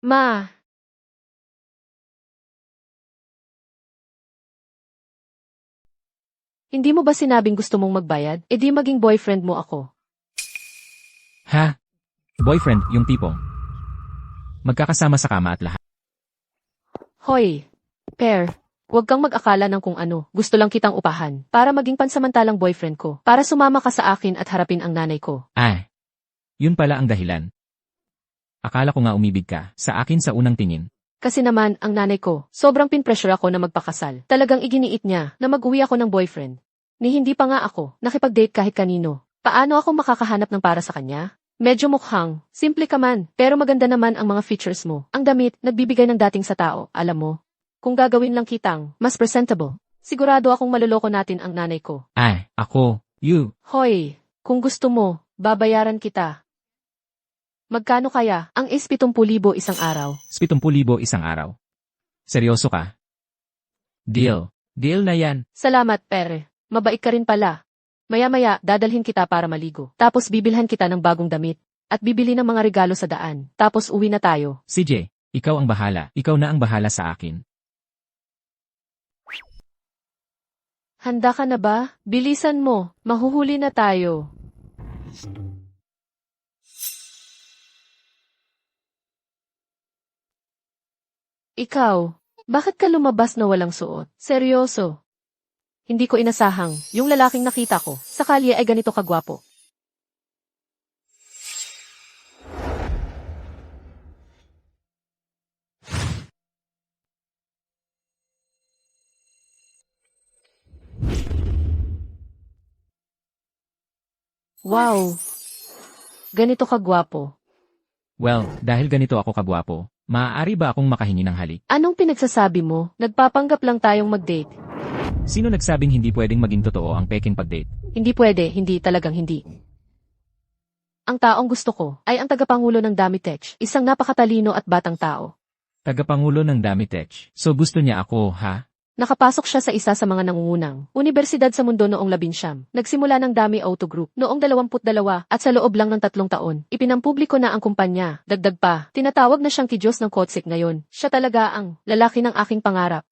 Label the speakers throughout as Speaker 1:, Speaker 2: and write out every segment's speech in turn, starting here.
Speaker 1: Ma, hindi mo ba sinabing gusto mong magbayad? E di maging boyfriend mo ako.
Speaker 2: Ha? Boyfriend, yung tipong. Magkakasama sa kama at lahat.
Speaker 1: Hoy, Per, huwag kang mag-akala ng kung ano. Gusto lang kitang upahan para maging pansamantalang boyfriend ko. Para sumama ka sa akin at harapin ang nanay ko.
Speaker 2: Ah, yun pala ang dahilan. Akala ko nga umibig ka sa akin sa unang tingin.
Speaker 1: Kasi naman, ang nanay ko, sobrang pinpressure ako na magpakasal. Talagang iginiit niya na mag-uwi ako ng boyfriend. Ni hindi pa nga ako nakipag-date kahit kanino. Paano ako makakahanap ng para sa kanya? Medyo mukhang, simple ka man, pero maganda naman ang mga features mo. Ang damit, nagbibigay ng dating sa tao, alam mo. Kung gagawin lang kitang, mas presentable. Sigurado akong maluloko natin ang nanay ko.
Speaker 2: Ah, ako, you.
Speaker 1: Hoy, kung gusto mo, babayaran kita. Magkano kaya ang is 70,000 isang araw?
Speaker 2: 70,000 isang araw. Seryoso ka? Deal. Deal na yan.
Speaker 1: Salamat, pere. Mabait ka rin pala. Maya-maya, dadalhin kita para maligo. Tapos bibilhan kita ng bagong damit. At bibili ng mga regalo sa daan. Tapos uwi na tayo.
Speaker 2: CJ, ikaw ang bahala. Ikaw na ang bahala sa akin.
Speaker 1: Handa ka na ba? Bilisan mo. Mahuhuli na tayo. Ikaw, bakit ka lumabas na walang suot? Seryoso. Hindi ko inasahang, yung lalaking nakita ko, sa kalye ay ganito kagwapo. Wow! Ganito kagwapo.
Speaker 2: Well, dahil ganito ako kagwapo, maaari ba akong makahingi ng halik?
Speaker 1: Anong pinagsasabi mo? Nagpapanggap lang tayong mag-date.
Speaker 2: Sino nagsabing hindi pwedeng maging totoo ang peking pag-date?
Speaker 1: Hindi pwede, hindi talagang hindi. Ang taong gusto ko ay ang tagapangulo ng Damitech, isang napakatalino at batang tao.
Speaker 2: Tagapangulo ng Damitech. So gusto niya ako, ha?
Speaker 1: Nakapasok siya sa isa sa mga nangungunang universidad sa mundo noong 19. Nagsimula ng Dami Auto Group noong 22 at sa loob lang ng 3 taon, ipinampubliko na ang kumpanya. Dagdag pa, tinatawag na siyang Diyos ng Kotsik ngayon. Siya talaga ang lalaki ng aking pangarap.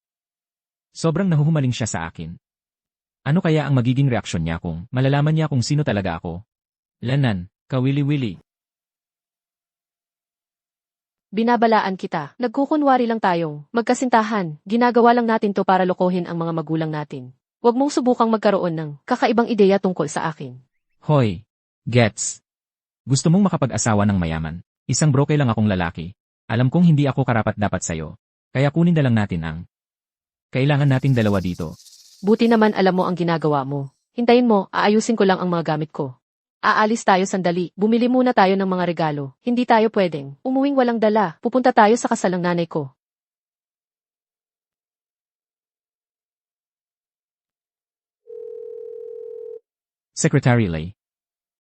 Speaker 2: Sobrang nahuhumaling siya sa akin. Ano kaya ang magiging reaksyon niya kung malalaman niya kung sino talaga ako? Lanan, kawili-wili.
Speaker 1: Binabalaan kita. Nagkukunwari lang tayong magkasintahan. Ginagawa lang natin to para lokohin ang mga magulang natin. Huwag mong subukang magkaroon ng kakaibang ideya tungkol sa akin.
Speaker 2: Hoy, gets. Gusto mong makapag-asawa ng mayaman. Isang broke lang akong lalaki. Alam kong hindi ako karapat-dapat sa'yo. Kaya kunin na lang natin ang kailangan nating dalawa dito.
Speaker 1: Buti naman alam mo ang ginagawa mo. Hintayin mo, aayusin ko lang ang mga gamit ko. Aalis tayo sandali. Bumili muna tayo ng mga regalo. Hindi tayo pwedeng umuwing walang dala. Pupunta tayo sa kasal ng nanay ko.
Speaker 2: Secretary Lay.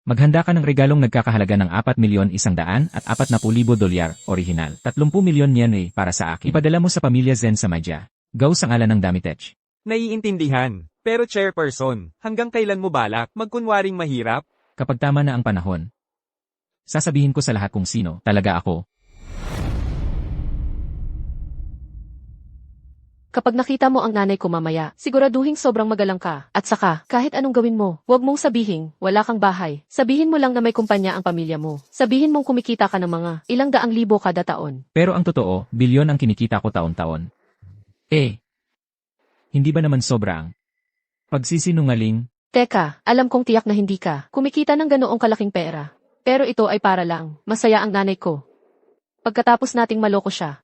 Speaker 2: Maghanda ka ng regalong nagkakahalaga ng 4,100,000 at 40,000 dolyar, original. 30 milyon yen para sa akin. Ipadala mo sa pamilya Zen sa Madya. Go sa ngalan ng Damitech.
Speaker 3: Naiintindihan. Pero chairperson, hanggang kailan mo balak magkunwaring mahirap?
Speaker 2: Kapag tama na ang panahon, sasabihin ko sa lahat kung sino talaga ako.
Speaker 1: Kapag nakita mo ang nanay ko mamaya, siguraduhin sobrang magalang ka. At saka, kahit anong gawin mo, huwag mong sabihin, wala kang bahay. Sabihin mo lang na may kumpanya ang pamilya mo. Sabihin mong kumikita ka ng mga ilang daang libo kada taon.
Speaker 2: Pero ang totoo, bilyon ang kinikita ko taon-taon. Hindi ba naman sobrang pagsisinungaling?
Speaker 1: Teka, alam kong tiyak na hindi ka kumikita ng ganoong kalaking pera. Pero ito ay para lang, masaya ang nanay ko. Pagkatapos nating maloko siya,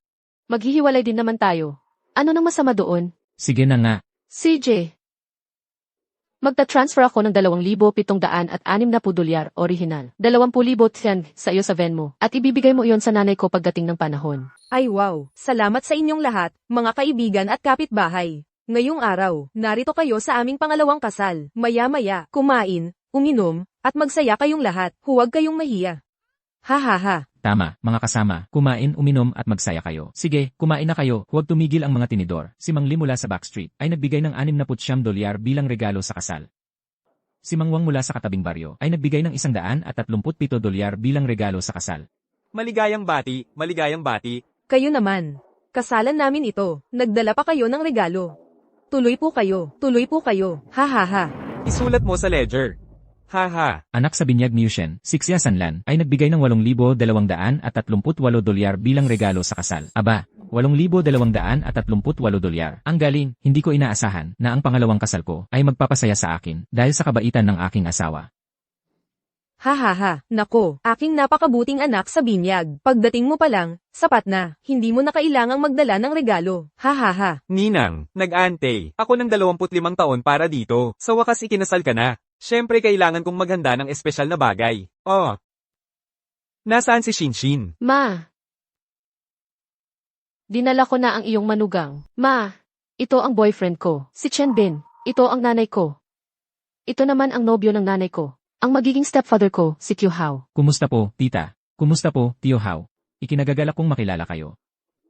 Speaker 1: maghihiwalay din naman tayo. Ano nang masama doon?
Speaker 2: Sige na nga.
Speaker 1: CJ, magta-transfer ako ng 2,760 dolyar original. 20,000 tiyan sa iyo sa Venmo at ibibigay mo iyon sa nanay ko pagdating ng panahon.
Speaker 4: Ay wow! Salamat sa inyong lahat, mga kaibigan at kapitbahay. Ngayong araw, narito kayo sa aming pangalawang kasal. Maya-maya, kumain, uminom, at magsaya kayong lahat. Huwag kayong mahiya. Ha ha ha.
Speaker 2: Tama, mga kasama, kumain, uminom at magsaya kayo. Sige, kumain na kayo, huwag tumigil ang mga tinidor. Si Mang Lee mula sa Backstreet ay nagbigay ng 69 dolyar bilang regalo sa kasal. Si Mang Wang mula sa katabing baryo ay nagbigay ng 137 dolyar bilang regalo sa kasal.
Speaker 3: Maligayang bati,
Speaker 4: Kayo naman. Kasalan namin ito. Nagdala pa kayo ng regalo. Tuloy po kayo. Tuloy po kayo. Ha ha ha.
Speaker 3: Isulat mo sa ledger. Haha.
Speaker 2: Anak sa binyag ni Yushen, si Xia Sanlan, ay nagbigay ng $8,238 bilang regalo sa kasal. Aba, $8,238. Ang galing, hindi ko inaasahan na ang pangalawang kasal ko ay magpapasaya sa akin dahil sa kabaitan ng aking asawa.
Speaker 4: Ha ha ha. Nako, aking napakabuting anak sa binyag. Pagdating mo pa lang, sapat na. Hindi mo na kailangang magdala ng regalo. Ha ha ha.
Speaker 3: Ninang, nag-ante. Ako ng 25 taon para dito. Sa wakas ikinasal ka na. Siyempre kailangan kong maghanda ng espesyal na bagay. Oh. Nasaan si Shinshin?
Speaker 1: Ma. Dinala ko na ang iyong manugang. Ma. Ito ang boyfriend ko, si Chen Bin. Ito ang nanay ko. Ito naman ang nobyo ng nanay ko. Ang magiging stepfather ko, si Kyu Hao.
Speaker 2: Kumusta po, tita? Kumusta po, Tio Hao? Ikinagagalak kong makilala kayo.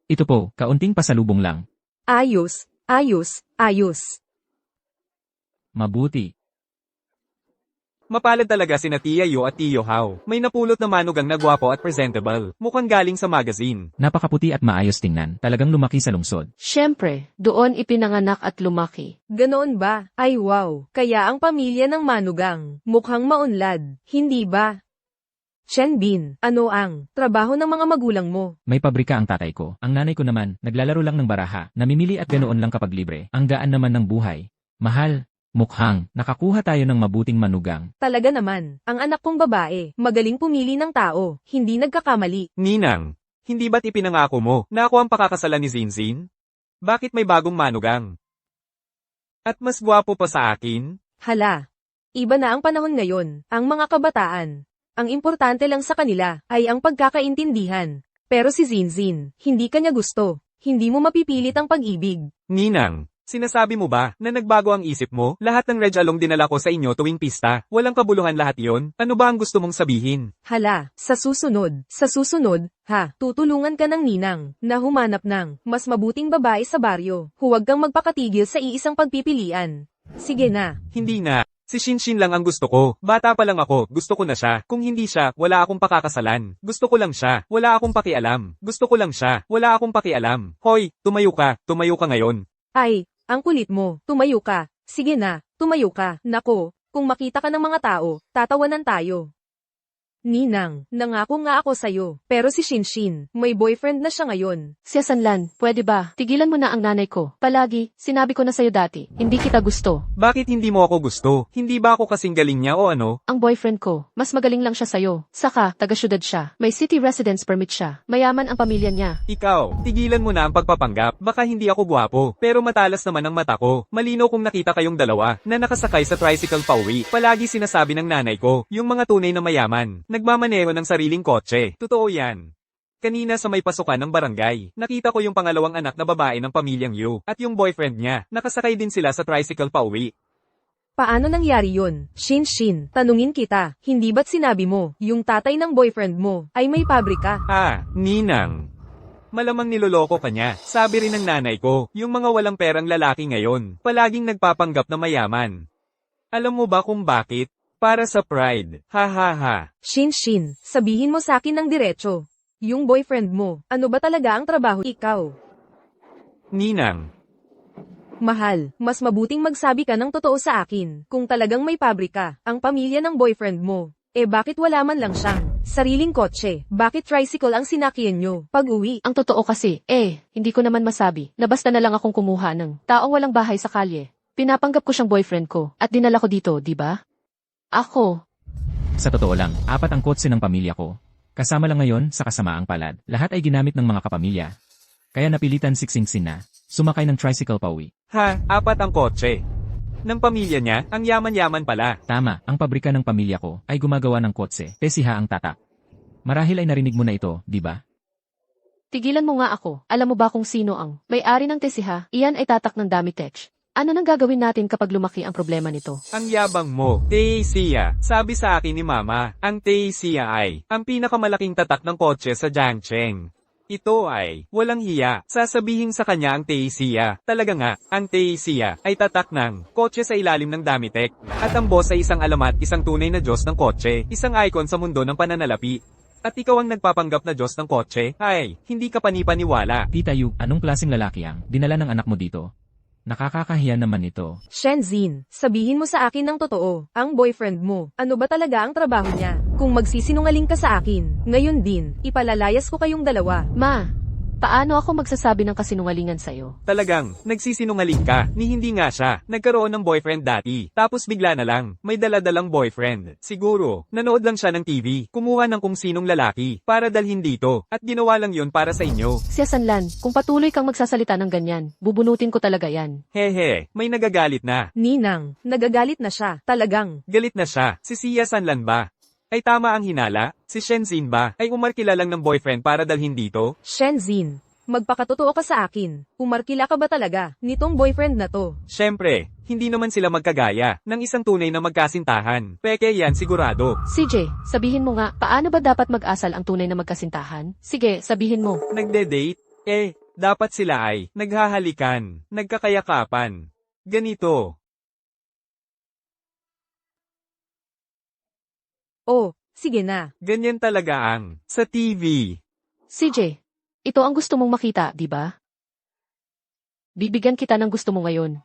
Speaker 2: Ito po, kaunting pasalubong lang.
Speaker 4: Ayos, ayos, ayos.
Speaker 2: Mabuti.
Speaker 3: Mapalad talaga sina Tia Yu at Tio Hao. May napulot na manugang na gwapo at presentable. Mukhang galing sa magazine.
Speaker 2: Napakaputi at maayos tingnan, talagang lumaki sa lungsod.
Speaker 1: Siyempre, doon ipinanganak at lumaki.
Speaker 4: Ganoon ba? Ay wow. Kaya ang pamilya ng manugang, mukhang maunlad. Hindi ba? Chen Bin, ano ang trabaho ng mga magulang mo?
Speaker 2: May pabrika ang tatay ko. Ang nanay ko naman, naglalaro lang ng baraha, namimili at ganoon lang kapag libre. Ang gaan naman ng buhay. Mahal. Mukhang, nakakuha tayo ng mabuting manugang.
Speaker 4: Talaga naman, ang anak kong babae, magaling pumili ng tao, hindi nagkakamali.
Speaker 3: Ninang, hindi ba't ipinangako mo na ako ang pakakasalan ni Zinzin? Bakit may bagong manugang? At mas gwapo pa sa akin?
Speaker 4: Hala, iba na ang panahon ngayon, ang mga kabataan. Ang importante lang sa kanila ay ang pagkakaintindihan. Pero si Zinzin, hindi kanya gusto, hindi mo mapipilit ang pag-ibig.
Speaker 3: Ninang, sinasabi mo ba na nagbago ang isip mo? Lahat ng Red Along dinala ko sa inyo tuwing pista. Walang kabuluhan lahat yon. Ano ba ang gusto mong sabihin?
Speaker 4: Hala, sa susunod, tutulungan ka ng ninang na humanap ng mas mabuting babae sa baryo. Huwag kang magpakatigil sa iisang pagpipilian. Sige na.
Speaker 3: Hindi na. Si Shinshin lang ang gusto ko. Bata pa lang ako, gusto ko na siya. Kung hindi siya, wala akong pakakasalan. Gusto ko lang siya, wala akong pakialam. Gusto ko lang siya, wala akong pakialam. Hoy, tumayo ka ngayon.
Speaker 4: Ay, ang kulit mo, tumayo ka. Sige na, tumayo ka. Nako, kung makita ka ng mga tao, tatawanan tayo. Ninang, nangako nga ako sa'yo. Pero si Shinshin, may boyfriend na siya ngayon.
Speaker 1: Xia Sanlan, pwede ba? Tigilan mo na ang nanay ko. Palagi, sinabi ko na sa'yo dati, hindi kita gusto.
Speaker 3: Bakit hindi mo ako gusto? Hindi ba ako kasing galing niya o ano?
Speaker 1: Ang boyfriend ko, mas magaling lang siya sa'yo. Saka, taga-syudad siya. May city residence permit siya. Mayaman ang pamilya niya.
Speaker 3: Ikaw, tigilan mo na ang pagpapanggap. Baka hindi ako gwapo, pero matalas naman ang mata ko. Malinaw kung nakita kayong dalawa na nakasakay sa tricycle pauwi. Palagi sinasabi ng nanay ko, yung mga tunay na mayaman, nagmamaneho ng sariling kotse. Totoo yan. Kanina sa may pasukan ng barangay, nakita ko yung pangalawang anak na babae ng pamilyang Yu, at yung boyfriend niya, nakasakay din sila sa tricycle pauwi.
Speaker 4: Paano nangyari yun? Shinshin, tanungin kita, hindi ba't sinabi mo, yung tatay ng boyfriend mo, ay may pabrika?
Speaker 3: Ninang. Malamang niloloko ka niya. Sabi rin ng nanay ko, yung mga walang perang lalaki ngayon, palaging nagpapanggap na mayaman. Alam mo ba kung bakit? Para sa pride. Ha ha ha.
Speaker 4: Shinshin, sabihin mo sa akin ng diretso. Yung boyfriend mo, ano ba talaga ang trabaho? Ikaw.
Speaker 3: Ninang.
Speaker 4: Mahal, mas mabuting magsabi ka ng totoo sa akin. Kung talagang may pabrika, ang pamilya ng boyfriend mo, bakit wala man lang siyang sariling kotse? Bakit tricycle ang sinakyan nyo pag-uwi?
Speaker 1: Ang totoo kasi, hindi ko naman masabi, na basta na lang akong kumuha ng taong walang bahay sa kalye. Pinapanggap ko siyang boyfriend ko, at dinala ko dito, di ba? Ako.
Speaker 2: Sa totoo lang, 4 ang kotse ng pamilya ko. Kasama lang ngayon sa kasamaang palad. Lahat ay ginamit ng mga kapamilya. Kaya napilitan si Xingxin na sumakay ng tricycle pauwi.
Speaker 3: 4 ang kotse. Ng pamilya niya, ang yaman-yaman pala.
Speaker 2: Tama, ang pabrika ng pamilya ko ay gumagawa ng kotse. Tesiha ang tatak. Marahil ay narinig mo na ito, di ba?
Speaker 1: Tigilan mo nga ako. Alam mo ba kung sino ang may-ari ng Tesiha? Iyan ay tatak ng Damitech. Ano nang gagawin natin kapag lumaki ang problema nito?
Speaker 3: Ang yabang mo, Taesia. Sabi sa akin ni Mama, ang Taesia ay ang pinakamalaking tatak ng kotse sa Jiangcheng. Ito ay walang hiya. Sasabihin sa kanya ang Taesia. Talaga nga, ang Taesia ay tatak ng kotse sa ilalim ng Damitech. At ang boss ay isang alamat, isang tunay na Diyos ng kotse, isang icon sa mundo ng pananalapi. At ikaw ang nagpapanggap na Diyos ng kotse? Ay, hindi ka panipaniwala.
Speaker 2: Tita Yu, anong klaseng lalaki ang dinala ng anak mo dito? Nakakakahiya naman ito.
Speaker 4: Shenzin, sabihin mo sa akin ng totoo, ang boyfriend mo, ano ba talaga ang trabaho niya? Kung magsisinungaling ka sa akin, ngayon din, ipalalayas ko kayong dalawa.
Speaker 1: Ma, paano ako magsasabi ng kasinungalingan sa'yo?
Speaker 3: Talagang, nagsisinungaling ka, ni hindi nga siya. Nagkaroon ng boyfriend dati. Tapos bigla na lang, may daladalang boyfriend. Siguro, nanood lang siya ng TV, kumuha ng kung sinong lalaki, para dalhin dito, at ginawa lang yun para sa inyo.
Speaker 1: Siya Sanlan, kung patuloy kang magsasalita ng ganyan, bubunutin ko talaga yan.
Speaker 3: Hehe, may nagagalit na.
Speaker 4: Ninang, nagagalit na siya, talagang.
Speaker 3: Galit na siya. Si Sia Sanlan ba? Ay tama ang hinala? Si Shenzin ba? Ay umarkila lang ng boyfriend para dalhin dito?
Speaker 4: Shenzin, magpakatotoo ka sa akin, umarkila ka ba talaga, nitong boyfriend na to?
Speaker 3: Siyempre, hindi naman sila magkagaya ng isang tunay na magkasintahan. Peke yan sigurado.
Speaker 1: CJ, sabihin mo nga, paano ba dapat mag-asal ang tunay na magkasintahan? Sige, sabihin mo.
Speaker 3: Nagde-date? Dapat sila ay naghahalikan, nagkakayakapan. Ganito.
Speaker 4: Oh, sige na.
Speaker 3: Ganyan talaga ang sa TV.
Speaker 1: CJ, ito ang gusto mong makita, di ba? Bibigyan kita ng gusto mo ngayon.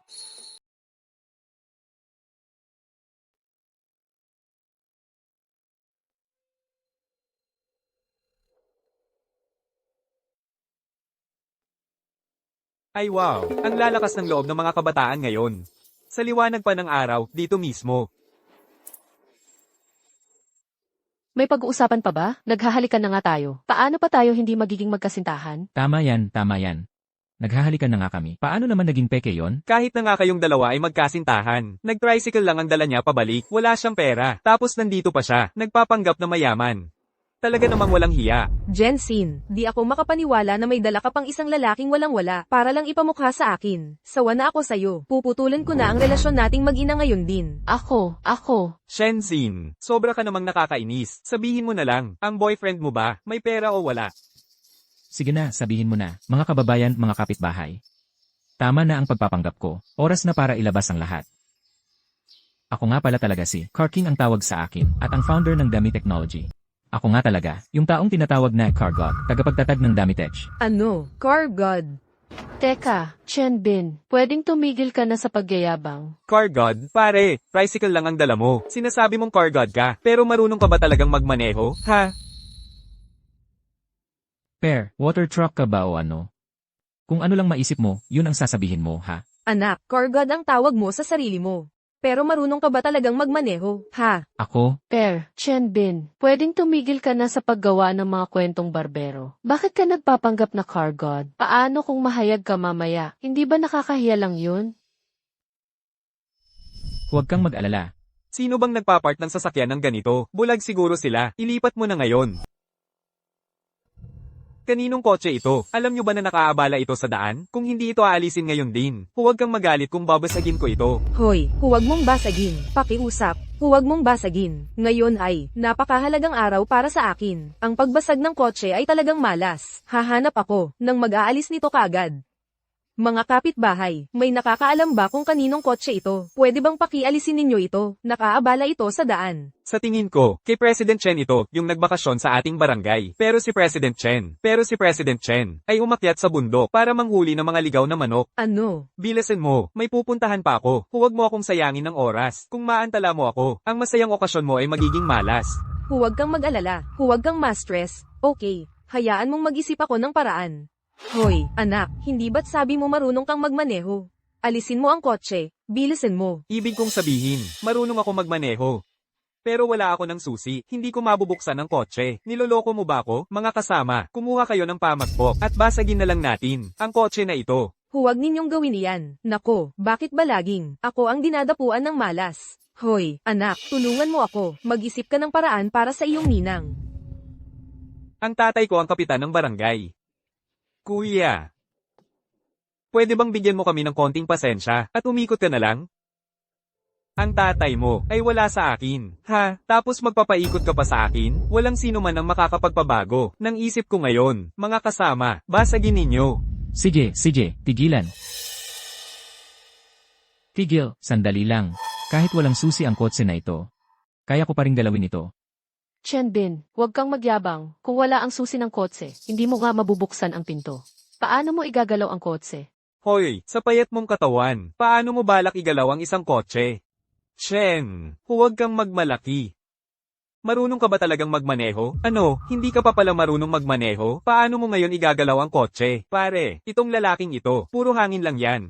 Speaker 3: Ay wow, ang lalakas ng loob ng mga kabataan ngayon. Sa liwanag pa ng araw, dito mismo.
Speaker 1: May pag-uusapan pa ba? Naghahalikan na nga tayo. Paano pa tayo hindi magiging magkasintahan?
Speaker 2: Tama yan, tama yan. Naghahalikan na nga kami. Paano naman naging peke yon?
Speaker 3: Kahit na nga kayong dalawa ay magkasintahan. Nag-tricycle lang ang dala niya pabalik, wala siyang pera. Tapos nandito pa siya, nagpapanggap na mayaman. Talaga namang walang hiya.
Speaker 4: Jensin, di ako makapaniwala na may dala ka pang isang lalaking walang-wala para lang ipamukha sa akin. Sawa na ako sa'yo. Puputulan ko na ang relasyon nating mag-ina ngayon din.
Speaker 1: Ako.
Speaker 3: Shenzin, sobra ka namang nakakainis. Sabihin mo na lang, ang boyfriend mo ba, may pera o wala?
Speaker 2: Sige na, sabihin mo na. Mga kababayan, mga kapitbahay. Tama na ang pagpapanggap ko. Oras na para ilabas ang lahat. Ako nga pala talaga si Car King ang tawag sa akin at ang founder ng Dami Technology. Ako nga talaga, yung taong tinatawag na Car God, tagapagtatag ng Damitech.
Speaker 4: Ano? Car God.
Speaker 1: Teka, Chen Bin, pwedeng tumigil ka na sa pagyayabang.
Speaker 3: Car God? Pare, tricycle lang ang dala mo. Sinasabi mong car God ka, pero marunong ka ba talagang magmaneho? Ha?
Speaker 2: Per, water truck ka ba o ano? Kung ano lang maisip mo, yun ang sasabihin mo, ha?
Speaker 4: Anak, Car God ang tawag mo sa sarili mo. Pero marunong ka ba talagang magmaneho? Ha?
Speaker 2: Ako?
Speaker 1: Per, Chen Bin, pwedeng tumigil ka na sa paggawa ng mga kwentong barbero. Bakit ka nagpapanggap na car god? Paano kung mahayag ka mamaya? Hindi ba nakakahiya lang yun?
Speaker 2: Huwag kang mag-alala.
Speaker 3: Sino bang nagpapark ng sasakyan ng ganito? Bulag siguro sila. Ilipat mo na ngayon. Kaninong kotse ito? Alam nyo ba na nakaabala ito sa daan? Kung hindi ito aalisin ngayon din, huwag kang magalit kung babasagin ko ito.
Speaker 4: Hoy, huwag mong basagin. Pakiusap. Huwag mong basagin. Ngayon ay, napakahalagang araw para sa akin. Ang pagbasag ng kotse ay talagang malas. Hahanap ako, nang mag-aalis nito kaagad. Mga kapitbahay, may nakakaalam ba kung kaninong kotse ito? Pwede bang pakialisin ninyo ito? Nakaabala ito sa daan.
Speaker 3: Sa tingin ko, kay President Chen ito, yung nagbakasyon sa ating barangay. Pero si President Chen ay umakyat sa bundok para manghuli ng mga ligaw na manok.
Speaker 4: Ano?
Speaker 3: Bilasin mo, may pupuntahan pa ako. Huwag mo akong sayangin ng oras. Kung maantala mo ako, ang masayang okasyon mo ay magiging malas.
Speaker 4: Huwag kang mag-alala. Huwag kang ma-stress. Okay, hayaan mong mag-isip ako ng paraan. Hoy, anak, hindi ba't sabi mo marunong kang magmaneho? Alisin mo ang kotse, bilisin mo.
Speaker 3: Ibig kong sabihin, marunong ako magmaneho. Pero wala ako ng susi, hindi ko mabubuksan ang kotse. Niloloko mo ba ako? Mga kasama, kumuha kayo ng pamagpok at basagin na lang natin ang kotse na ito.
Speaker 4: Huwag ninyong gawin iyan. Nako, bakit ba laging ako ang dinadapuan ng malas? Hoy, anak, tulungan mo ako. Mag-isip ka ng paraan para sa iyong ninang.
Speaker 3: Ang tatay ko ang kapitan ng barangay. Kuya, pwede bang bigyan mo kami ng konting pasensya at umikot ka na lang? Ang tatay mo ay wala sa akin, ha? Tapos magpapaikot ka pa sa akin? Walang sino man ang makakapagpabago ng isip ko ngayon. Mga kasama, basagin ninyo.
Speaker 2: Sige, tigilan. Tigil, sandali lang. Kahit walang susi ang kotse na ito, kaya ko pa ring galawin ito.
Speaker 1: Chenbin, huwag kang magyabang. Kung wala ang susi ng kotse, hindi mo nga mabubuksan ang pinto. Paano mo igagalaw ang kotse?
Speaker 3: Hoy, sa payat mong katawan, paano mo balak igalaw ang isang kotse? Chen, huwag kang magmalaki. Marunong ka ba talagang magmaneho? Ano, hindi ka pa pala marunong magmaneho? Paano mo ngayon igagalaw ang kotse? Pare, itong lalaking ito, puro hangin lang yan.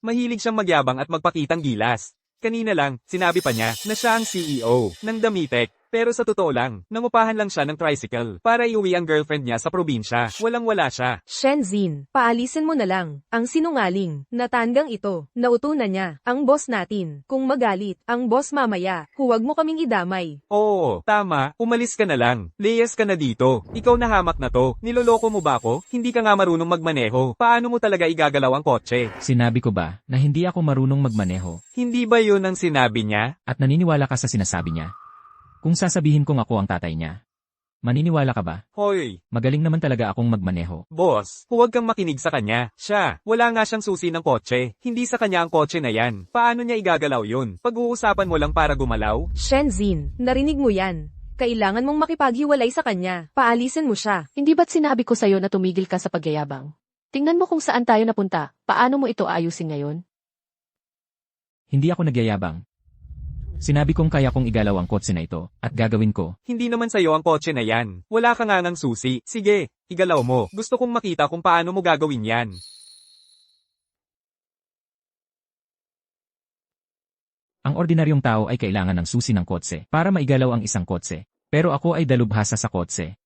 Speaker 3: Mahilig siyang magyabang at magpakitang gilas. Kanina lang, sinabi pa niya na siya ang CEO ng Damitek. Pero sa totoo lang, nangupahan lang siya ng tricycle para iuwi ang girlfriend niya sa probinsya. Walang-wala siya.
Speaker 4: Shenzin, paalisin mo na lang. Ang sinungaling, natandang ito, nautunan niya, ang boss natin. Kung magalit, ang boss mamaya, huwag mo kaming idamay.
Speaker 3: Oo, tama, umalis ka na lang. Layas ka na dito. Ikaw na hamak na to. Niloloko mo ba ako? Hindi ka nga marunong magmaneho. Paano mo talaga igagalaw ang kotse?
Speaker 2: Sinabi ko ba na hindi ako marunong magmaneho
Speaker 3: Hindi ba yun ang sinabi niya?
Speaker 2: at naniniwala ka sa sinasabi niya? Kung sasabihin kong ako ang tatay niya, maniniwala ka ba?
Speaker 3: Hoy,
Speaker 2: Magaling naman talaga akong magmaneho.
Speaker 3: boss, huwag kang makinig sa kanya. Siya, wala nga siyang susi ng kotse. Hindi sa kanya ang kotse na yan. Paano niya igagalaw yun? Pag-uusapan mo lang para gumalaw?
Speaker 4: Shenzin, narinig mo yan. Kailangan mong makipaghiwalay sa kanya. Paalisin mo siya.
Speaker 1: Hindi ba't sinabi ko sa'yo na tumigil ka sa pagyayabang? Tingnan mo kung saan tayo napunta. Paano mo ito ayusin ngayon?
Speaker 2: Hindi ako nagyayabang. Sinabi kong kaya kong igalaw ang kotse na ito, at gagawin ko.
Speaker 3: Hindi naman sa'yo ang kotse na yan. Wala ka nga ng susi. Sige, igalaw mo. Gusto kong makita kung paano mo gagawin yan.
Speaker 2: Ang ordinaryong tao ay kailangan ng susi ng kotse para maigalaw ang isang kotse. Pero ako ay dalubhasa sa kotse.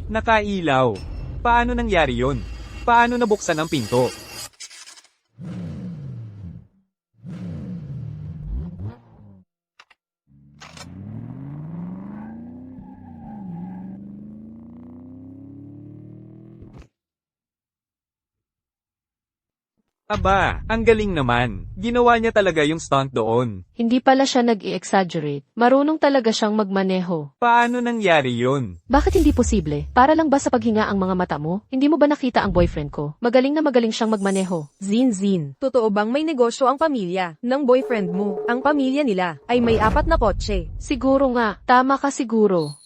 Speaker 3: Nakailaw. Paano nangyari yun? Paano nabuksan ang pinto? Aba, ang galing naman. Ginawa niya talaga yung stunt doon.
Speaker 1: Hindi pala siya nag-i-exaggerate. Marunong talaga siyang magmaneho.
Speaker 3: Paano nangyari yun?
Speaker 1: Bakit hindi posible? Para lang ba sa paghinga ang mga mata mo? Hindi mo ba nakita ang boyfriend ko? Magaling na magaling siyang magmaneho.
Speaker 4: Zin, totoo bang may negosyo ang pamilya ng boyfriend mo? Ang pamilya nila ay may 4 na kotse.
Speaker 1: Siguro nga, tama ka siguro.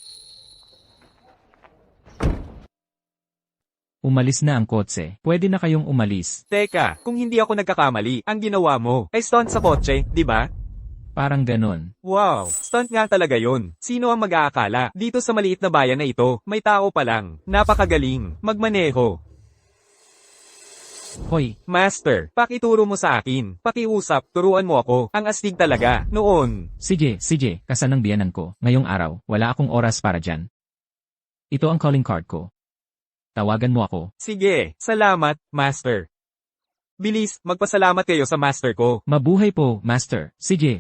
Speaker 2: Umalis na ang kotse. Pwede na kayong umalis.
Speaker 3: Teka, kung hindi ako nagkakamali, ang ginawa mo ay stunt sa kotse, di ba?
Speaker 2: Parang ganon.
Speaker 3: Wow, stunt nga talaga yun. Sino ang mag-aakala? Dito sa maliit na bayan na ito, may tao pa lang. Napakagaling. Magmaneho.
Speaker 2: Hoy,
Speaker 3: Master, pakituro mo sa akin. Pakiusap, turuan mo ako. Ang astig talaga. Noon.
Speaker 2: sige, kasanang biyanan ko. Ngayong araw, wala akong oras para dyan. Ito ang calling card ko. Tawagan mo ako.
Speaker 3: Sige, salamat, Master. Bilis, magpasalamat kayo sa Master ko.
Speaker 2: Mabuhay po, Master. Sige.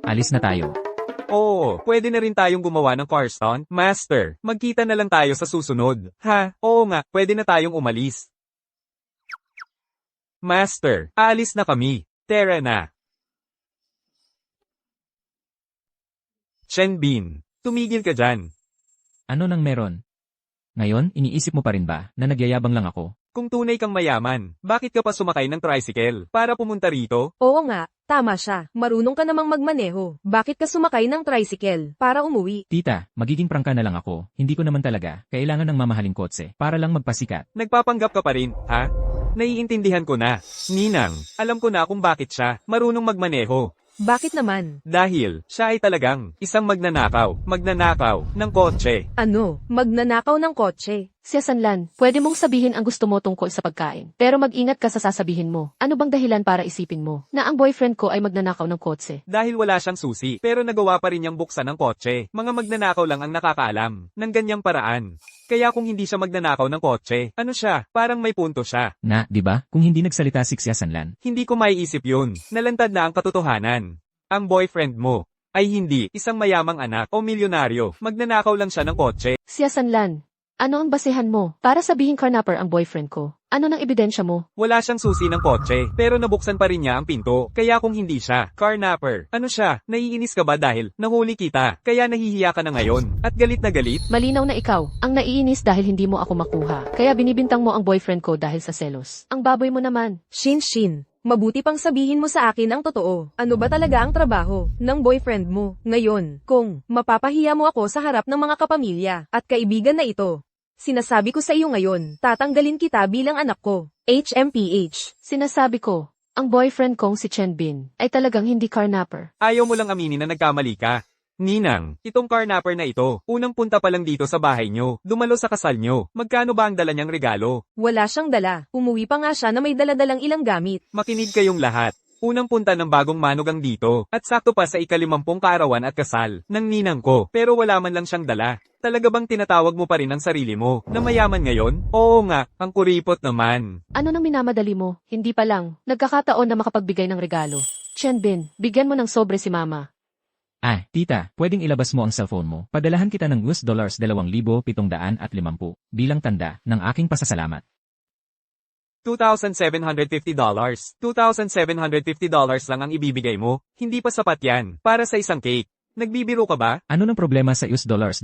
Speaker 2: Alis na tayo.
Speaker 3: Oo, pwede na rin tayong gumawa ng car stunt. Master, magkita na lang tayo sa susunod. Ha? Oo nga, pwede na tayong umalis. Master, aalis na kami. Tara na. Shenbin, tumigil ka dyan.
Speaker 2: Ano nang meron? Ngayon, iniisip mo pa rin ba na nagyayabang lang ako?
Speaker 3: Kung tunay kang mayaman, bakit ka pa sumakay ng tricycle para pumunta rito?
Speaker 4: Oo nga, tama siya. Marunong ka namang magmaneho. Bakit ka sumakay ng tricycle? Para umuwi.
Speaker 2: Tita, magiging prangka na lang ako. Hindi ko naman talaga kailangan ng mamahaling kotse para lang magpasikat.
Speaker 3: Nagpapanggap ka pa rin, ha? Naiintindihan ko na. Ninang, alam ko na kung bakit siya marunong magmaneho.
Speaker 4: Bakit naman?
Speaker 3: Dahil, siya ay talagang isang magnanakaw ng kotse.
Speaker 4: Ano? Magnanakaw ng kotse?
Speaker 1: Siya Sanlan, pwede mong sabihin ang gusto mo tungkol sa pagkain. Pero mag-ingat ka sa sasabihin mo. Ano bang dahilan para isipin mo na ang boyfriend ko ay magnanakaw ng kotse?
Speaker 3: Dahil wala siyang susi, pero nagawa pa rin niyang buksan ang kotse. Mga magnanakaw lang ang nakakaalam ng ganyang paraan. Kaya kung hindi siya magnanakaw ng kotse, ano siya? Parang may punto siya.
Speaker 2: Na, di ba? Kung hindi nagsalita si Xia Sanlan.
Speaker 3: Hindi ko maiisip yun. Nalantad na ang katotohanan. Ang boyfriend mo ay hindi isang mayamang anak o milyonaryo. Magnanakaw lang siya ng kotse.
Speaker 1: Siya Sanlan, ano ang basehan mo para sabihin carnapper ang boyfriend ko? Ano nang ebidensya mo?
Speaker 3: Wala siyang susi ng kotse, pero nabuksan pa rin niya ang pinto. Kaya kung hindi siya, carnapper, ano siya, naiinis ka ba dahil nahuli kita, kaya nahihiya ka na ngayon, at galit na galit?
Speaker 1: Malinaw na ikaw, ang naiinis dahil hindi mo ako makuha. Kaya binibintang mo ang boyfriend ko dahil sa selos. Ang baboy mo naman.
Speaker 4: Shin, mabuti pang sabihin mo sa akin ang totoo. Ano ba talaga ang trabaho ng boyfriend mo? Ngayon, kung mapapahiya mo ako sa harap ng mga kapamilya at kaibigan na ito, sinasabi ko sa iyo ngayon, tatanggalin kita bilang anak ko. HMPH.
Speaker 1: Sinasabi ko, ang boyfriend kong si Chen Bin ay talagang hindi carnapper.
Speaker 3: Ayaw mo lang aminin na nagkamali ka. Ninang, itong carnapper na ito, unang punta pa lang dito sa bahay nyo, dumalo sa kasal nyo, magkano ba ang dala niyang regalo?
Speaker 4: Wala siyang dala. Umuwi pa nga siya na may daladalang ilang gamit.
Speaker 3: Makinig kayong lahat. Unang punta ng bagong manugang dito, at sakto pa sa ika-50 kaarawan at kasal, ng ninang ko, pero wala man lang siyang dala. Talaga bang tinatawag mo pa rin ang sarili mo, na mayaman ngayon? Oo nga, ang kuripot naman.
Speaker 1: Ano nang minamadali mo? Hindi pa lang, nagkakataon na makapagbigay ng regalo. Chen Bin, bigyan mo ng sobre si mama.
Speaker 2: Tita, pwedeng ilabas mo ang cellphone mo. Padalahan kita ng $2,750 bilang tanda ng aking pasasalamat.
Speaker 3: $2,750. $2,750 lang ang ibibigay mo, hindi pa sapat yan, para sa isang cake. Nagbibiro ka ba?
Speaker 2: Ano ng problema sa $2,750?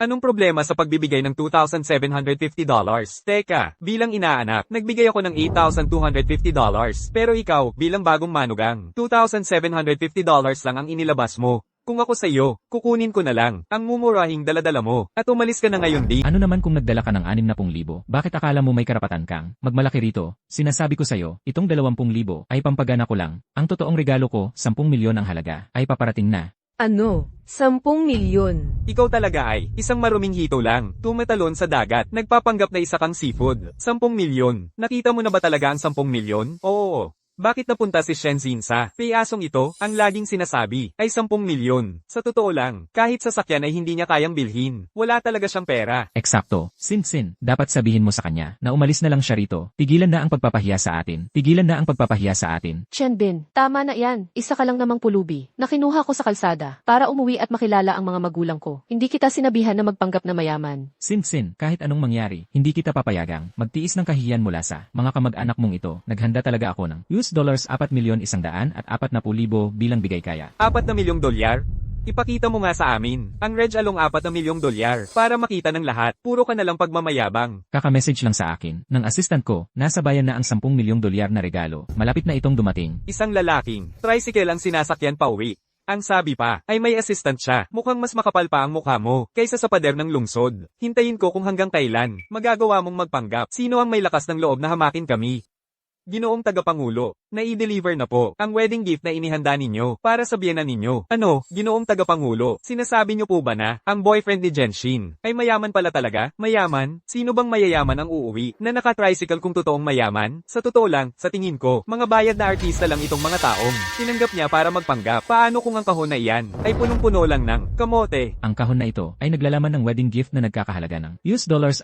Speaker 3: Anong problema sa pagbibigay ng $2,750? Teka, bilang inaanak, nagbigay ako ng $8,250. Pero ikaw, bilang bagong manugang, $2,750 lang ang inilabas mo. Kung ako sa iyo, kukunin ko na lang ang mumurahing daladala mo at umalis ka na ngayon din.
Speaker 2: Ano naman kung nagdala ka ng 60,000? Bakit akala mo may karapatan kang magmalaki rito? Sinasabi ko sa'yo, itong 20,000 ay pampagana ko lang. Ang totoong regalo ko, 10 milyon ang halaga, ay paparating na.
Speaker 4: Ano? 10 milyon.
Speaker 3: Ikaw talaga ay isang maruming hito lang, tumatalon sa dagat, nagpapanggap na isa kang seafood. 10 milyon. Nakita mo na ba talaga ang 10 milyon? Oo. Bakit napunta si Shenzin sa piyasong ito, ang laging sinasabi, ay 10 milyon. Sa totoo lang, kahit sasakyan ay hindi niya kayang bilhin. Wala talaga siyang pera.
Speaker 2: Eksakto. Sin, dapat sabihin mo sa kanya na umalis na lang siya rito. Tigilan na ang pagpapahiya sa atin. Tigilan na ang pagpapahiya sa atin.
Speaker 1: Chen Bin, tama na yan. Isa ka lang namang pulubi na kinuha ko sa kalsada para umuwi at makilala ang mga magulang ko. Hindi kita sinabihan na magpanggap na mayaman.
Speaker 2: Sin, kahit anong mangyari, hindi kita papayagang magtiis ng kahihiyan mula sa mga kamag-anak mong ito. Naghanda talaga ako ng $4,140,000 at 40,000 bilang bigay kaya.
Speaker 3: $4 milyong? Ipakita mo nga sa amin, ang Reg Along $4 milyong, para makita ng lahat, puro ka na lang pagmamayabang.
Speaker 2: Kaka-message lang sa akin, ng assistant ko, nasa bayan na ang $10 milyong na regalo. Malapit na itong dumating.
Speaker 3: Isang lalaking, tricycle ang sinasakyan pa uwi. Ang sabi pa, ay may assistant siya, mukhang mas makapal pa ang mukha mo, kaysa sa pader ng lungsod. Hintayin ko kung hanggang kailan, magagawa mong magpanggap. Sino ang may lakas ng loob na hamakin kami? Ginoong Tagapangulo, na-i-deliver na po ang wedding gift na inihanda ninyo para sa biyenan ninyo. Ano, Ginoong Tagapangulo, sinasabi niyo po ba na ang boyfriend ni Genshin ay mayaman pala talaga? Mayaman? Sino bang mayayaman ang uuwi na naka-tricycle kung totoong mayaman? Sa totoo lang, sa tingin ko, mga bayad na artista lang itong mga taong tinanggap niya para magpanggap. Paano kung ang kahon na iyan ay punong-puno lang ng kamote?
Speaker 2: Ang kahon na ito ay naglalaman ng wedding gift na nagkakahalaga ng $4.145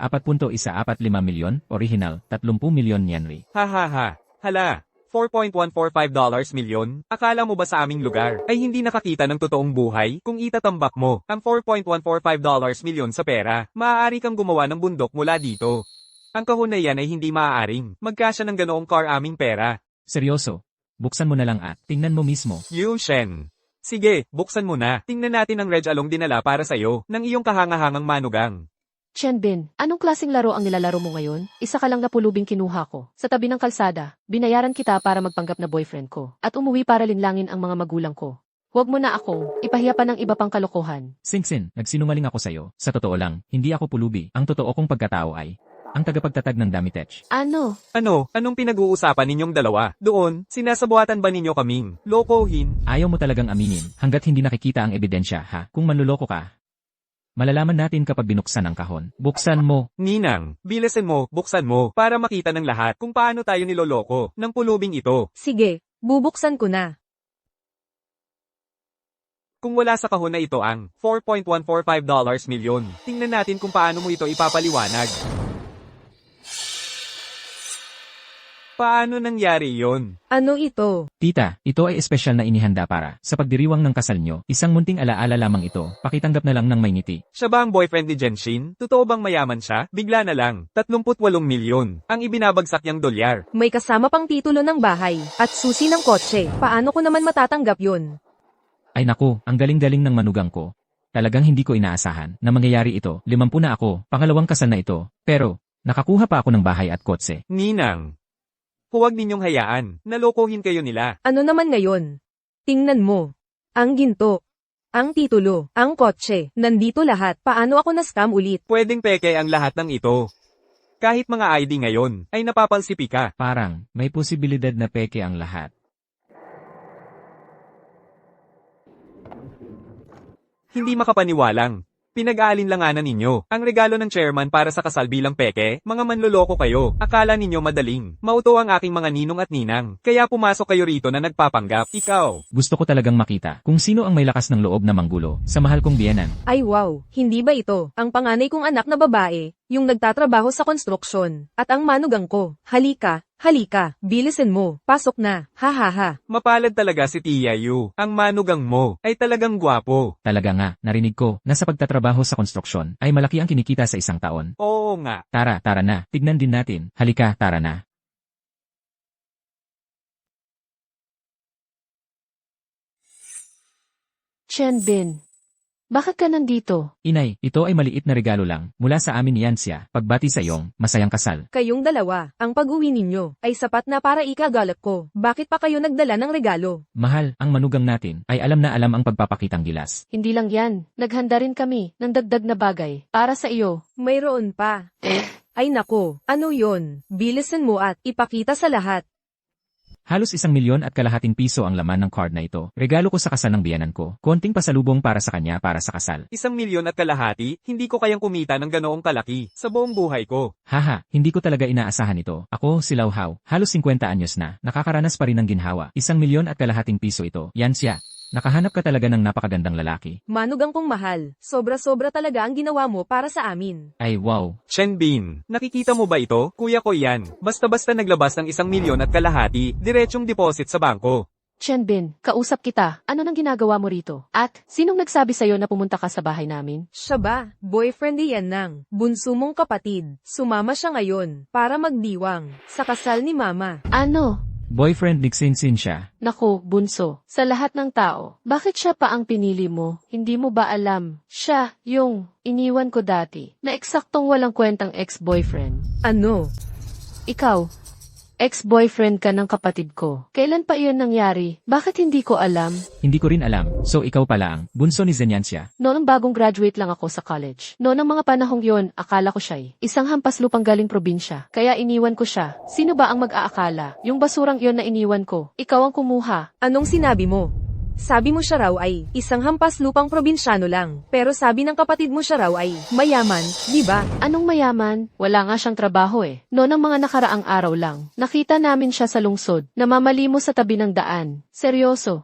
Speaker 2: milyon, original, 30 milyon yen.
Speaker 3: Hahaha. Hala, $4.145 milyon? Akala mo ba sa aming lugar ay hindi nakakita ng totoong buhay? Kung itatambak mo ang $4.145 milyon sa pera, maaari kang gumawa ng bundok mula dito. Ang kahon na yan ay hindi maaaring magkasya ng ganoong car aming pera.
Speaker 2: Seryoso. Buksan mo na lang at tingnan mo mismo.
Speaker 3: Yu Shen. Sige, buksan mo na. Tingnan natin ang Reg Along dinala para sa'yo ng iyong kahangahangang manugang.
Speaker 1: Chen Bin, anong klaseng laro ang nilalaro mo ngayon? Isa ka lang na pulubing kinuha ko. Sa tabi ng kalsada, binayaran kita para magpanggap na boyfriend ko. At umuwi para linlangin ang mga magulang ko. Huwag mo na akong ipahiya pa ng iba pang kalokohan.
Speaker 2: Sin, nagsinungaling ako sa'yo. Sa totoo lang, hindi ako pulubi. Ang totoo kong pagkatao ay ang tagapagtatag ng Damitech.
Speaker 1: Ano?
Speaker 3: Anong pinag-uusapan ninyong dalawa? Doon, sinasabuhatan ba ninyo kaming lokohin?
Speaker 2: Ayaw mo talagang aminin hanggat hindi nakikita ang ebidensya, ha? Kung manluloko ka, malalaman natin kapag binuksan ang kahon. Buksan mo.
Speaker 3: Ninang, bilisan mo, buksan mo, para makita ng lahat kung paano tayo niloloko ng pulubing ito.
Speaker 4: Sige, bubuksan ko na.
Speaker 3: Kung wala sa kahon na ito ang $4.145 milyon, tingnan natin kung paano mo ito ipapaliwanag. Paano nangyari yon?
Speaker 4: Ano ito?
Speaker 2: Tita, ito ay espesyal na inihanda para sa pagdiriwang ng kasal nyo. Isang munting alaala lamang ito. Pakitanggap na lang ng may ngiti.
Speaker 3: Siya ba ang boyfriend ni Genshin? Totoo bang mayaman siya? Bigla na lang, 38 milyon ang ibinabagsak niyang dolyar.
Speaker 4: May kasama pang titulo ng bahay at susi ng kotse. Paano ko naman matatanggap yun?
Speaker 2: Ay naku, ang galing-galing ng manugang ko. Talagang hindi ko inaasahan na mangyayari ito. 50 na ako, pangalawang kasal na ito. Pero, nakakuha pa ako ng bahay at kotse.
Speaker 3: Ninang, huwag ninyong hayaan. Nalokohin kayo nila.
Speaker 4: Ano naman ngayon? Tingnan mo. Ang ginto. Ang titulo. Ang kotse. Nandito lahat. Paano ako na-scam ulit?
Speaker 3: Pwedeng peke ang lahat ng ito. Kahit mga ID ngayon, ay napapalsipi ka.
Speaker 2: Parang, may posibilidad na peke ang lahat.
Speaker 3: Hindi makapaniwalang. Pinag-aalinlanganan ninyo. Ang regalo ng chairman para sa kasal bilang peke, mga manloloko kayo. Akala ninyo madaling. Mauto ang aking mga ninong at ninang. Kaya pumasok kayo rito na nagpapanggap. Ikaw.
Speaker 2: Gusto ko talagang makita kung sino ang may lakas ng loob na manggulo sa mahal kong biyenan.
Speaker 4: Ay wow, hindi ba ito? Ang panganay kong anak na babae, yung nagtatrabaho sa konstruksyon, at ang manugang ko. Halika, halika, bilisin mo, pasok na, ha ha ha.
Speaker 3: Mapalad talaga si Tia Yu. Ang manugang mo ay talagang gwapo.
Speaker 2: Talaga nga, narinig ko na sa pagtatrabaho sa konstruksyon ay malaki ang kinikita sa isang taon.
Speaker 3: Oo nga.
Speaker 2: Tara na, tignan din natin. Halika, tara na.
Speaker 1: Chenbin, bakit ka nandito?
Speaker 2: Inay, ito ay maliit na regalo lang mula sa amin ni Yansya, pagbati sa iyong masayang kasal.
Speaker 4: Kayong dalawa, ang pag-uwi ninyo, ay sapat na para ikagalak ko. Bakit pa kayo nagdala ng regalo?
Speaker 2: Mahal, ang manugang natin ay alam na alam ang pagpapakitang gilas.
Speaker 1: Hindi lang yan, naghanda rin kami ng dagdag na bagay para sa iyo.
Speaker 4: Mayroon pa. Ay nako, ano yon? Bilisan mo at ipakita sa lahat.
Speaker 2: Halos 1,000,000 piso ang laman ng card na ito. Regalo ko sa kasal ng biyanan ko. Konting pasalubong para sa kanya para sa kasal.
Speaker 3: 1,000,000, hindi ko kayang kumita ng ganoong kalaki sa buong buhay ko.
Speaker 2: Haha, hindi ko talaga inaasahan ito. Ako, si Lauhaw, halos 50 anyos na, nakakaranas pa rin ng ginhawa. 1,000,000 piso ito. Yan siya. Nakahanap ka talaga ng napakagandang lalaki.
Speaker 4: Manugang kong mahal, sobra-sobra talaga ang ginawa mo para sa amin.
Speaker 2: Ay wow.
Speaker 3: Chenbin, nakikita mo ba ito? Kuya ko yan. Basta-basta naglabas ng 1,000,000, diretsong deposit sa bangko.
Speaker 1: Chenbin, kausap kita. Ano nang ginagawa mo rito? At, sinong nagsabi sa'yo na pumunta ka sa bahay namin?
Speaker 4: Siya ba? Boyfriend ni yan nang, bunso mong kapatid. Sumama siya ngayon, para magdiwang, sa kasal ni mama.
Speaker 1: Ano?
Speaker 2: Boyfriend ni Xinxin siya.
Speaker 1: Naku, bunso, sa lahat ng tao, bakit siya pa ang pinili mo? Hindi mo ba alam? Siya, yung iniwan ko dati, na eksaktong walang kwentang ex-boyfriend.
Speaker 4: Ano?
Speaker 1: Ikaw, ex-boyfriend ka ng kapatid ko. Kailan pa iyon nangyari? Bakit hindi ko alam?
Speaker 2: Hindi ko rin alam. So ikaw pala ang bunso ni Zenyansya.
Speaker 1: Noong bagong graduate lang ako sa college. Noong mga panahong yon, akala ko siya'y isang hampas lupang galing probinsya. Kaya iniwan ko siya. Sino ba ang mag-aakala? Yung basurang yon na iniwan ko. Ikaw ang kumuha.
Speaker 4: Anong sinabi mo? Sabi mo siya raw ay isang hampas lupang probinsyano lang. Pero sabi ng kapatid mo siya raw ay mayaman, di ba?
Speaker 1: Anong mayaman? Wala nga siyang trabaho eh. Noong mga nakaraang araw lang, nakita namin siya sa lungsod, namamalimos sa tabi ng daan. Seryoso.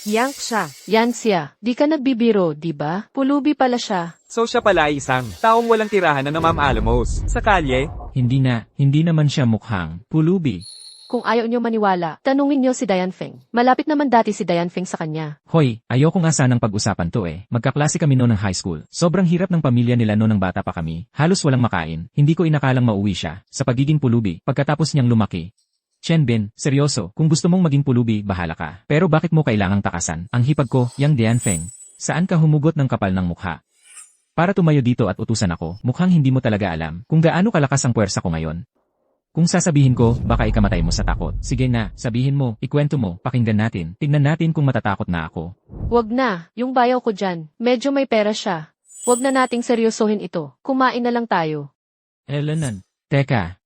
Speaker 4: Yank siya.
Speaker 1: Yan siya. Di ka nagbibiro, di ba? Pulubi pala siya.
Speaker 3: So siya pala ay isang taong walang tirahan na namamaalamos. Sa kalye,
Speaker 2: Hindi naman siya mukhang pulubi.
Speaker 1: Kung ayaw niyo maniwala, tanungin niyo si Diane Feng. Malapit naman dati si Diane Feng sa kanya.
Speaker 2: Hoy, ayoko nga sanang pag-usapan to eh. Magkaklase kami noon ng high school. Sobrang hirap ng pamilya nila noon ng bata pa kami. Halos walang makain. Hindi ko inakalang mauwi siya sa pagiging pulubi pagkatapos niyang lumaki. Chenbin, seryoso, kung gusto mong maging pulubi, bahala ka. Pero bakit mo kailangang takasan? Ang hipag ko, yang Diane Feng. Saan ka humugot ng kapal ng mukha? Para tumayo dito at utusan ako, mukhang hindi mo talaga alam kung gaano kalakas ang puwersa ko ngayon. Kung sasabihin ko, baka ikamatay mo sa takot. Sige na, sabihin mo, ikwento mo, pakinggan natin. Tignan natin kung matatakot na ako.
Speaker 1: Wag na, yung bayaw ko dyan. Medyo may pera siya. Wag na nating seryosohin ito. Kumain na lang tayo.
Speaker 2: Elenan. Teka.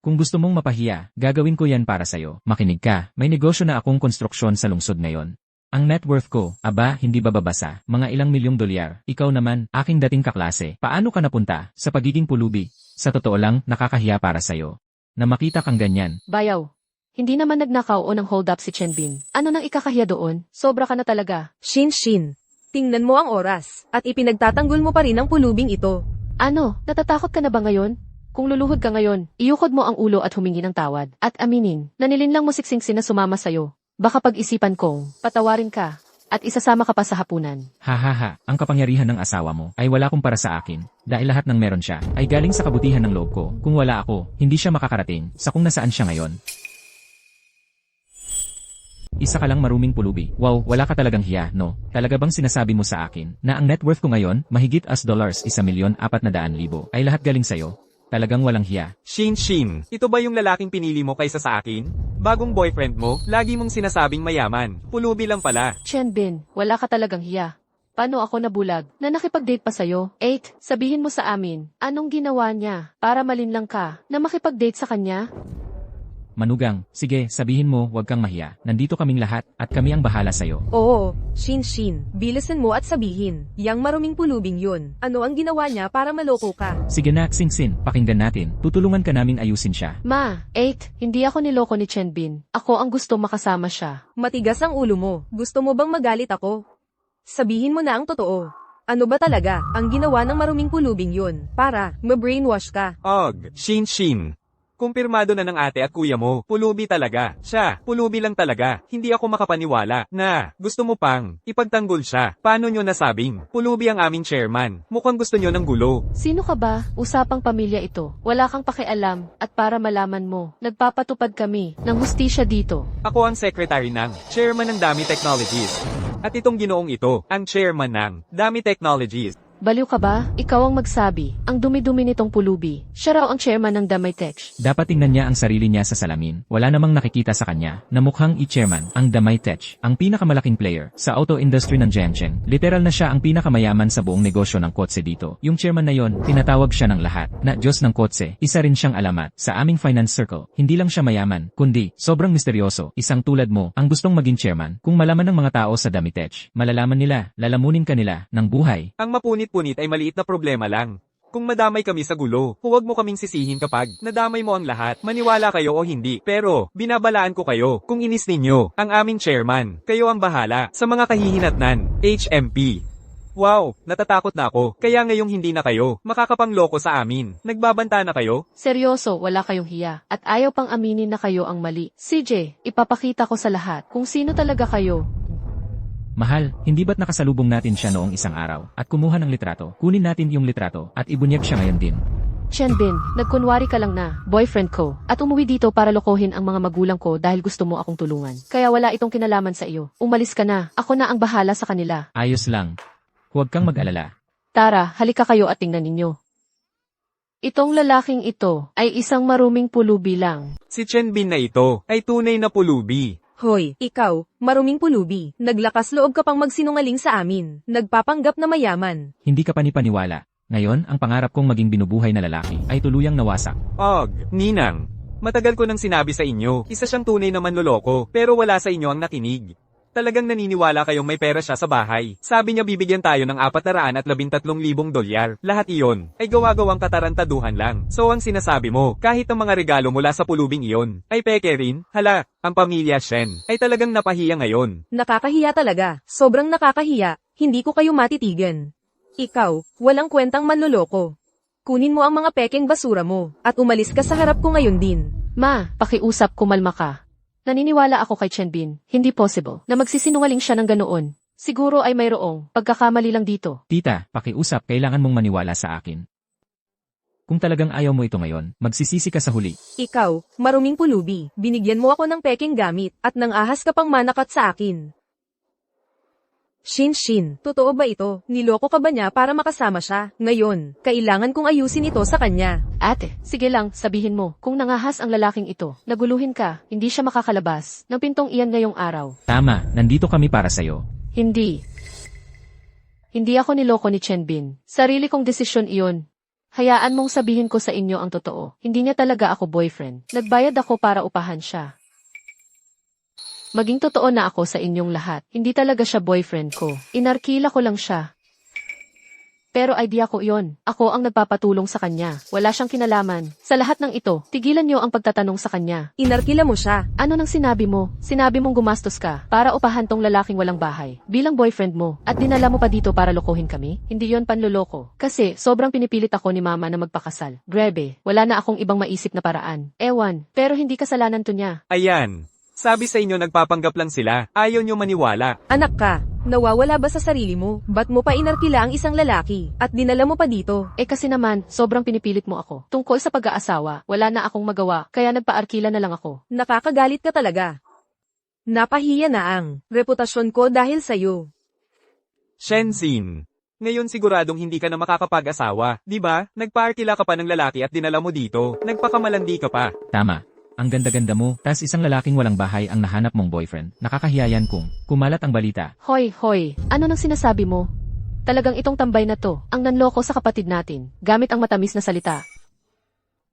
Speaker 2: Kung gusto mong mapahiya, gagawin ko yan para sa'yo. Makinig ka, may negosyo na akong konstruksyon sa lungsod ngayon. Ang net worth ko, aba, hindi bababasa, mga ilang milyong dolyar. Ikaw naman, aking dating kaklase. Paano ka napunta sa pagiging pulubi? Sa totoo lang, nakakahiya para sa'yo. Na makita kang ganyan.
Speaker 1: Bayaw. Hindi naman nagnakaw o nang hold up si Chenbin. Ano nang ikakahiya doon? Sobra ka na talaga.
Speaker 4: Shin. Tingnan mo ang oras, at ipinagtatanggol mo pa rin ang pulubing ito.
Speaker 1: Ano, natatakot ka na ba ngayon? Kung luluhod ka ngayon, iukod mo ang ulo at humingi ng tawad. At aminin, na nilinlang mo siksing na sumama sa'yo. Baka pag-isipan kong, patawarin ka. At isasama ka pa sa hapunan.
Speaker 2: Hahaha, ang kapangyarihan ng asawa mo ay wala kung para sa akin, dahil lahat ng meron siya ay galing sa kabutihan ng loob ko. Kung wala ako, hindi siya makakarating sa kung nasaan siya ngayon. Isa ka lang maruming pulubi. Wow, wala ka talagang hiya, no? Talaga bang sinasabi mo sa akin na ang net worth ko ngayon, mahigit as dollars 1,400,000 ay lahat galing sa'yo? Talagang walang hiya.
Speaker 3: Shin, ito ba yung lalaking pinili mo kaysa sa akin? Bagong boyfriend mo, lagi mong sinasabing mayaman. Pulubi lang pala.
Speaker 1: Chenbin, wala ka talagang hiya. Paano ako nabulag na nakipag-date pa sa'yo? 8. Sabihin mo sa amin, anong ginawa niya para malinlang ka na makipag-date sa kanya?
Speaker 2: Manugang, sige, sabihin mo, wag kang mahiya. Nandito kaming lahat, at kami ang bahala sa'yo.
Speaker 4: Oo, Shin, bilisan mo at sabihin, yang maruming pulubing yun. Ano ang ginawa niya para maloko ka?
Speaker 2: Sige na, Sinsin, pakinggan natin. Tutulungan ka naming ayusin siya.
Speaker 1: Ma, 8. Hindi ako niloko ni Chenbin. Ako ang gusto makasama siya.
Speaker 4: Matigas ang ulo mo. Gusto mo bang magalit ako? Sabihin mo na ang totoo. Ano ba talaga ang ginawa ng maruming pulubing yun para ma-brainwash ka?
Speaker 3: Og, Shin. Kumpirmado na ng ate at kuya mo, pulubi talaga. Siya, pulubi lang talaga. Hindi ako makapaniwala na gusto mo pang ipagtanggol siya. Paano nyo nasabing pulubi ang aming chairman? Mukhang gusto nyo ng gulo.
Speaker 1: Sino ka ba? Usapang pamilya ito. Wala kang pakialam at para malaman mo, nagpapatupad kami ng hustisya dito.
Speaker 3: Ako ang secretary ng chairman ng Dami Technologies. At itong ginoong ito, ang chairman ng Dami Technologies.
Speaker 1: Baliw ka ba? Ikaw ang magsabi. Ang dumi-dumi nitong pulubi. Siya raw ang chairman ng Damay Tech.
Speaker 2: Dapat tingnan niya ang sarili niya sa salamin. Wala namang nakikita sa kanya na mukhang i-chairman ang Damay Tech, ang pinakamalaking player sa auto industry ng Jiangcheng. Literal na siya ang pinakamayaman sa buong negosyo ng kotse dito. Yung chairman na yon, tinatawag siya ng lahat na Diyos ng kotse. Isa rin siyang alamat sa aming finance circle. Hindi lang siya mayaman, kundi sobrang misteryoso. Isang tulad mo ang gustong maging chairman. Kung malaman ng mga tao sa Damay Tech, malalaman nila, lalamunin ka nila ng buhay.
Speaker 3: Ang mapunit-punit ay maliit na problema lang. Kung madamay kami sa gulo, huwag mo kaming sisihin kapag nadamay mo ang lahat, maniwala kayo o hindi. Pero, binabalaan ko kayo, kung inis ninyo, ang aming chairman, kayo ang bahala sa mga kahihinatnan, HMP. Wow, natatakot na ako, kaya ngayong hindi na kayo, makakapangloko sa amin. Nagbabanta na kayo?
Speaker 1: Seryoso, wala kayong hiya. At ayaw pang aminin na kayo ang mali. CJ, ipapakita ko sa lahat kung sino talaga kayo.
Speaker 2: Mahal, hindi ba't nakasalubong natin siya noong isang araw at kumuha ng litrato? Kunin natin yung litrato at ibunyag siya ngayon din.
Speaker 1: Chenbin, nagkunwari ka lang na, boyfriend ko, at umuwi dito para lokohin ang mga magulang ko dahil gusto mo akong tulungan. Kaya wala itong kinalaman sa iyo. Umalis ka na, ako na ang bahala sa kanila.
Speaker 2: Ayos lang. Huwag kang mag-alala.
Speaker 1: Tara, halika kayo at tingnan ninyo. Itong lalaking ito ay isang maruming pulubi lang.
Speaker 3: Si Chenbin na ito ay tunay na pulubi.
Speaker 4: Hoy, ikaw, maruming pulubi, naglakas loob ka pang magsinungaling sa amin, nagpapanggap na mayaman.
Speaker 2: Hindi ka panipaniwala. Ngayon, ang pangarap kong maging binubuhay na lalaki ay tuluyang nawasak.
Speaker 3: Og, Ninang, matagal ko nang sinabi sa inyo, isa siyang tunay na manloloko, pero wala sa inyo ang nakinig. Talagang naniniwala kayong may pera siya sa bahay. Sabi niya bibigyan tayo ng $413,000. Lahat iyon ay gawa-gawang katarantaduhan lang. So ang sinasabi mo, kahit ang mga regalo mula sa pulubing iyon, ay peke rin? Hala, ang pamilya Shen ay talagang napahiya ngayon.
Speaker 4: Nakakahiya talaga, sobrang nakakahiya, hindi ko kayo matitigan. Ikaw, walang kwentang manloloko. Kunin mo ang mga pekeng basura mo, at umalis ka sa harap ko ngayon din.
Speaker 1: Ma, pakiusap, kumalma ka. Naniniwala ako kay Chenbin, hindi possible na magsisinungaling siya ng ganoon. Siguro ay mayroong pagkakamali lang dito.
Speaker 2: Tita, pakiusap, kailangan mong maniwala sa akin. Kung talagang ayaw mo ito ngayon, magsisisi ka sa huli.
Speaker 4: Ikaw, maruming pulubi, binigyan mo ako ng pekeng gamit, at nang ahas ka pang manakat sa akin. Shin, totoo ba ito? Niloko ka ba niya para makasama siya? Ngayon, kailangan kong ayusin ito sa kanya.
Speaker 1: Ate, sige lang, sabihin mo, kung nangahas ang lalaking ito, naguluhin ka, hindi siya makakalabas ng pintong iyan ngayong araw.
Speaker 2: Tama, nandito kami para sa'yo.
Speaker 1: Hindi. Hindi ako niloko ni Chenbin. Sarili kong desisyon iyon. Hayaan mong sabihin ko sa inyo ang totoo. Hindi niya talaga ako boyfriend. Nagbayad ako para upahan siya. Maging totoo na ako sa inyong lahat. Hindi talaga siya boyfriend ko. Inarkila ko lang siya. Pero idea ko iyon. Ako ang nagpapatulong sa kanya. Wala siyang kinalaman. Sa lahat ng ito, tigilan niyo ang pagtatanong sa kanya.
Speaker 4: Inarkila mo siya.
Speaker 1: Ano nang sinabi mo? Sinabi mong gumastos ka para upahan tong lalaking walang bahay bilang boyfriend mo at dinala mo pa dito para lokohin kami? Hindi yon panloloko. Kasi sobrang pinipilit ako ni mama na magpakasal. Grebe, wala na akong ibang maisip na paraan. Ewan, pero hindi kasalanan to niya.
Speaker 3: Ayan. Sabi sa inyo nagpapanggap lang sila. Ayaw nyo maniwala.
Speaker 4: Anak ka, nawawala ba sa sarili mo? Ba't mo pa inarkila ang isang lalaki? At dinala mo pa dito?
Speaker 1: Kasi naman, sobrang pinipilit mo ako. Tungkol sa pag-aasawa, wala na akong magawa, kaya nagpaarkila na lang ako.
Speaker 4: Nakakagalit ka talaga. Napahiya na ang reputasyon ko dahil sa'yo.
Speaker 3: Shenzin. Ngayon siguradong hindi ka na makakapag-asawa, di ba? Nagpaarkila ka pa ng lalaki at dinala mo dito. Nagpakamalandi ka pa.
Speaker 2: Tama. Ang ganda-ganda mo, tas isang lalaking walang bahay ang nahanap mong boyfriend. Nakakahiyayan kung kumalat ang balita.
Speaker 1: Hoy, ano nang sinasabi mo? Talagang itong tambay na to, ang nanloko sa kapatid natin, gamit ang matamis na salita.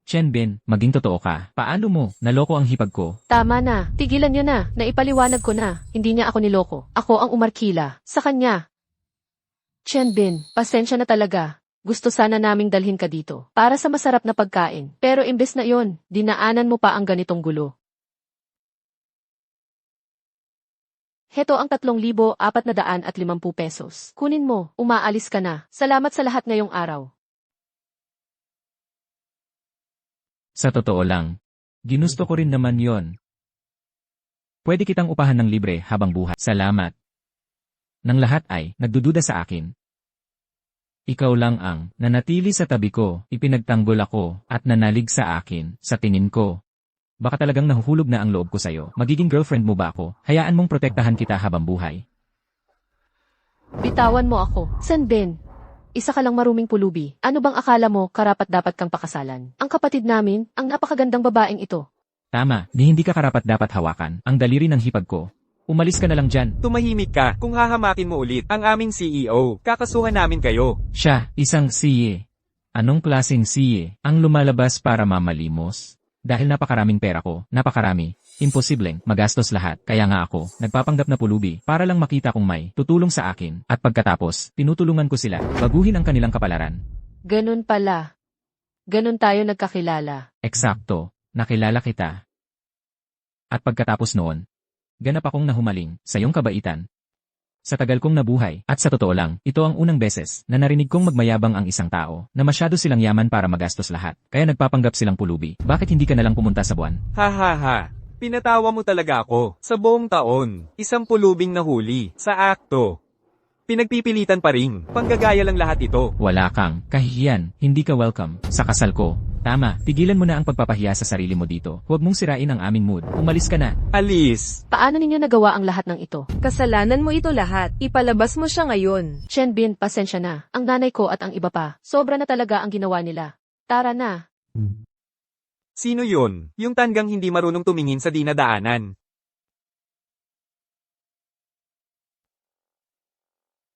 Speaker 2: Shenbin, maging totoo ka. Paano mo? Naloko ang hipag ko.
Speaker 1: Tama na, tigilan niyo na, naipaliwanag ko na, hindi niya ako niloko. Ako ang umarkila, sa kanya. Chenbin, pasensya na talaga. Gusto sana naming dalhin ka dito, para sa masarap na pagkain. Pero imbes na yon, dinaanan mo pa ang ganitong gulo. Heto ang 3,450 pesos. Kunin mo, umaalis ka na. Salamat sa lahat ngayong araw.
Speaker 2: Sa totoo lang, ginusto ko rin naman yon. Pwede kitang upahan ng libre habang buhay. Salamat. Nang lahat ay nagdududa sa akin. Ikaw lang ang nanatili sa tabi ko, ipinagtanggol ako, at nanalig sa akin, sa tingin ko. Baka talagang nahuhulog na ang loob ko sa'yo. Magiging girlfriend mo ba ako? Hayaan mong protektahan kita habang buhay.
Speaker 1: Bitawan mo ako. Senben, isa ka lang maruming pulubi. Ano bang akala mo karapat dapat kang pakasalan? Ang kapatid namin, ang napakagandang babaeng ito.
Speaker 2: Tama, ni hindi ka karapat dapat hawakan ang daliri ng hipag ko. Umalis ka na lang dyan.
Speaker 3: Tumahimik ka kung hahamakin mo ulit ang aming CEO. Kakasuhan namin kayo.
Speaker 2: Siya, isang siye. Anong klaseng siye ang lumalabas para mamalimos? Dahil napakaraming pera ko, napakarami. Imposibleng magastos lahat. Kaya nga ako, nagpapanggap na pulubi para lang makita kung may tutulong sa akin. At pagkatapos, tinutulungan ko sila baguhin ang kanilang kapalaran.
Speaker 1: Ganun pala. Ganun tayo nagkakilala.
Speaker 2: Eksakto, nakilala kita. At pagkatapos noon, ganap akong nahumaling sa iyong kabaitan. Sa tagal kong nabuhay, at sa totoo lang, ito ang unang beses na narinig kong magmayabang ang isang tao na masyado silang yaman para magastos lahat. Kaya nagpapanggap silang pulubi. Bakit hindi ka nalang pumunta sa buwan?
Speaker 3: Ha ha ha. Pinatawa mo talaga ako. Sa buong taon, isang pulubing nahuli. Sa akto. Pinagpipilitan pa rin. Panggagaya lang lahat ito.
Speaker 2: Wala kang kahihiyan, hindi ka welcome sa kasal ko. Tama, tigilan mo na ang pagpapahiya sa sarili mo dito. Huwag mong sirain ang aming mood. Umalis ka na.
Speaker 3: Alis.
Speaker 1: Paano ninyo nagawa ang lahat ng ito?
Speaker 4: Kasalanan mo ito lahat. Ipalabas mo siya ngayon.
Speaker 1: Shenbin, pasensya na. Ang nanay ko at ang iba pa. Sobra na talaga ang ginawa nila. Tara na.
Speaker 3: Sino yun? Yung tanggang hindi marunong tumingin sa dinadaanan.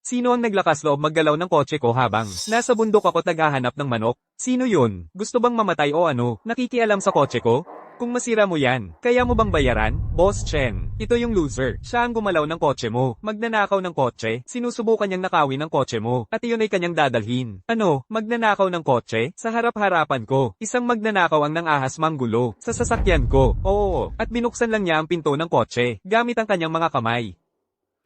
Speaker 3: Sino ang naglakas loob maggalaw ng kotse ko habang nasa bundok ako naghahanap ng manok? Sino yun? Gusto bang mamatay o ano? Nakikialam sa kotse ko? Kung masira mo yan, kaya mo bang bayaran? Boss Chen, ito yung loser. Siya ang gumalaw ng kotse mo. Magnanakaw ng kotse, sinusubukan niyang nakawin ng kotse mo. At iyon ay kanyang dadalhin. Ano, magnanakaw ng kotse? Sa harap-harapan ko, isang magnanakaw ang nangahas manggulo. Sa sasakyan ko, oo. At binuksan lang niya ang pinto ng kotse, gamit ang kanyang mga kamay.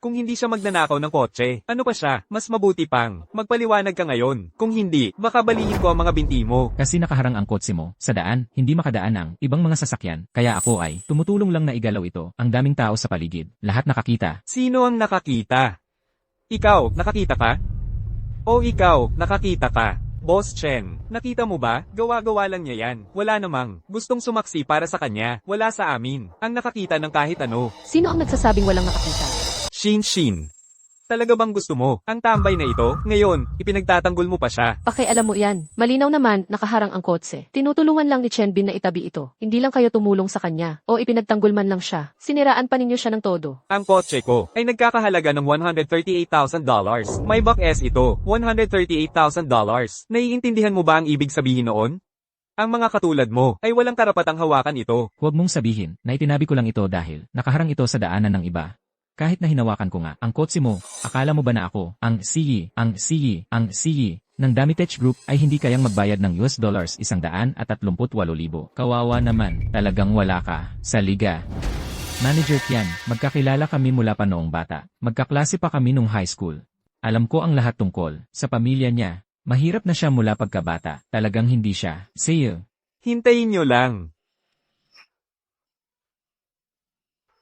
Speaker 3: Kung hindi siya magnanakaw ng kotse, ano pa siya? Mas mabuti pang, magpaliwanag ka ngayon. Kung hindi, baka balihin ko ang mga binti mo.
Speaker 2: Kasi nakaharang ang kotse mo sa daan, hindi makadaan ang ibang mga sasakyan. Kaya ako ay tumutulong lang na igalaw ito. Ang daming tao sa paligid, lahat nakakita.
Speaker 3: Sino ang nakakita? Ikaw, nakakita ka? O ikaw, nakakita ka? Boss Chen, nakita mo ba? Gawa-gawa lang niya yan. Wala namang gustong sumaksi para sa kanya. Wala sa amin. Ang nakakita ng kahit ano.
Speaker 1: Sino ang nagsasabing walang nakakita?
Speaker 3: Shin. Talaga bang gusto mo? Ang tambay na ito, ngayon, ipinagtatanggol mo pa siya.
Speaker 1: Pakialam mo yan. Malinaw naman, nakaharang ang kotse. Tinutulungan lang ni Chenbin na itabi ito. Hindi lang kayo tumulong sa kanya. O ipinagtanggol man lang siya. Siniraan pa ninyo siya ng todo.
Speaker 3: Ang kotse ko ay nagkakahalaga ng $138,000. May back S ito, $138,000. Naiintindihan mo ba ang ibig sabihin noon? Ang mga katulad mo ay walang karapatang hawakan ito.
Speaker 2: Huwag mong sabihin na itinabi ko lang ito dahil nakaharang ito sa daanan ng iba. Kahit na hinawakan ko nga ang kotse mo, akala mo ba na ako, ang siyi, ng Damitech Group ay hindi kayang magbayad ng US dollars 138,000. Kawawa naman, talagang wala ka sa liga. Manager Tian, magkakilala kami mula pa noong bata. Magkaklase pa kami nung high school. Alam ko ang lahat tungkol sa pamilya niya. Mahirap na siya mula pagkabata. Talagang hindi siya. See you.
Speaker 3: Hintayin nyo lang.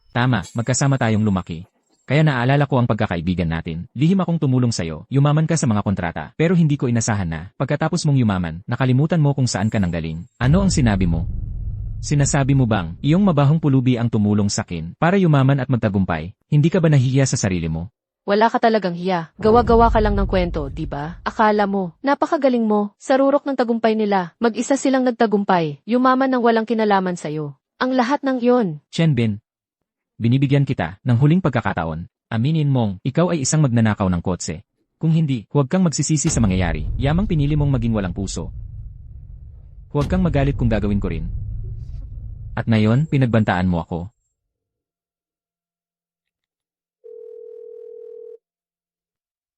Speaker 2: Tama, magkasama tayong lumaki. Kaya naalala ko ang pagkakaibigan natin. Lihim akong tumulong sa'yo, yumaman ka sa mga kontrata, pero hindi ko inasahan na, pagkatapos mong yumaman, nakalimutan mo kung saan ka nanggaling. Ano ang sinabi mo? Sinasabi mo bang, iyong mabahong pulubi ang tumulong sakin para yumaman at magtagumpay? Hindi ka ba nahihiya sa sarili mo?
Speaker 1: Wala ka talagang hiya. Gawa-gawa ka lang ng kwento, di ba? Akala mo, napakagaling mo. Sa rurok ng tagumpay nila, mag-isa silang nagtagumpay, yumaman ng walang kinalaman sa'yo. Ang lahat ng yon.
Speaker 2: Chen Bin, binibigyan kita ng huling pagkakataon. Aminin mong, ikaw ay isang magnanakaw ng kotse. Kung hindi, huwag kang magsisisi sa mangyayari. Yamang pinili mong maging walang puso. Huwag kang magalit kung gagawin ko rin. At ngayon, pinagbantaan mo ako.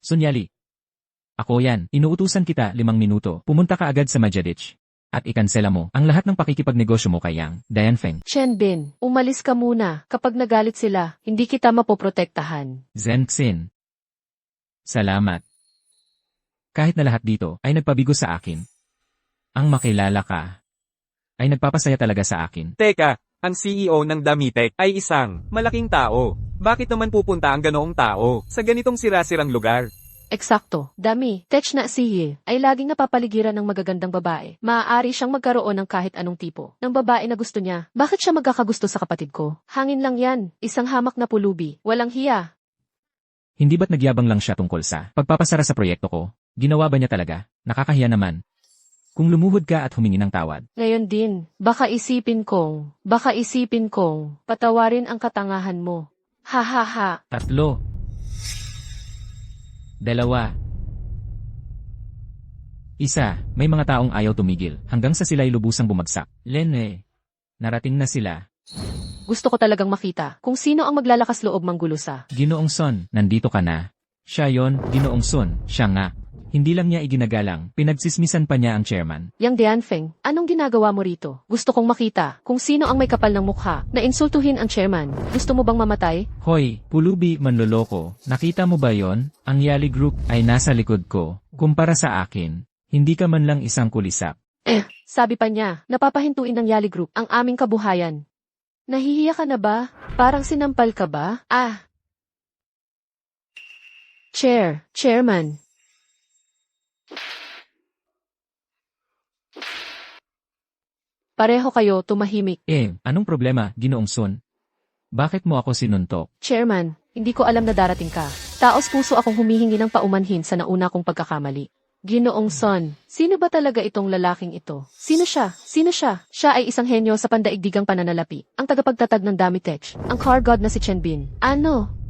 Speaker 2: Sunyali. Ako yan, inuutusan kita 5 minuto. Pumunta ka agad sa Majadich. At ikansela mo ang lahat ng pakikipagnegosyo mo kay Yang Dianfeng.
Speaker 1: Chen Bin, umalis ka muna. Kapag nagalit sila, hindi kita mapoprotektahan.
Speaker 2: Zhen Xin. Salamat. Kahit na lahat dito ay nagpabigo sa akin. Ang makilala ka ay nagpapasaya talaga sa akin.
Speaker 3: Teka, ang CEO ng Damitech ay isang malaking tao. Bakit naman pupunta ang ganoong tao sa ganitong sirasirang lugar?
Speaker 1: Eksakto. Dami, Tech na siya ay laging napapaligiran ng magagandang babae. Maaari siyang magkaroon ng kahit anong tipo ng babae na gusto niya. Bakit siya magkakagusto sa kapatid ko? Hangin lang yan. Isang hamak na pulubi. Walang hiya.
Speaker 2: Hindi ba't nagyabang lang siya tungkol sa pagpapasara sa proyekto ko? Ginawa ba niya talaga? Nakakahiya naman. Kung lumuhod ka at humingi ng tawad.
Speaker 1: Ngayon din, baka isipin kong, patawarin ang katangahan mo. Ha ha ha.
Speaker 2: 3, 2, 1. May mga taong ayaw tumigil hanggang sa sila'y lubusang bumagsak. Lene, narating na sila.
Speaker 1: Gusto ko talagang makita kung sino ang maglalakas loob manggulo sa.
Speaker 2: Ginoong Son, nandito ka na. Siya yon, Ginoong Son, siya nga. Hindi lang niya iginagalang, pinagsismisan pa niya ang chairman.
Speaker 1: Yang Dianfeng, anong ginagawa mo rito? Gusto kong makita kung sino ang may kapal ng mukha na insultuhin ang chairman. Gusto mo bang mamatay?
Speaker 2: Hoy, pulubi manloloko, nakita mo ba yon? Ang Yali Group ay nasa likod ko. Kumpara sa akin, hindi ka man lang isang kulisap.
Speaker 1: Sabi pa niya, napapahintuin ng Yali Group ang aming kabuhayan. Nahihiya ka na ba? Parang sinampal ka ba? Chairman. Pareho kayo tumahimik.
Speaker 2: Anong problema, Ginoong Son? Bakit mo ako sinuntok?
Speaker 1: Chairman, hindi ko alam na darating ka. Taos puso akong humihingi ng paumanhin sa nauna kong pagkakamali. Ginoong Son, sino ba talaga itong lalaking ito? Sino siya? Siya ay isang henyo sa pandaigdigang pananalapi. Ang tagapagtatag ng Damitech. Ang car god na si Chen Bin. Ano?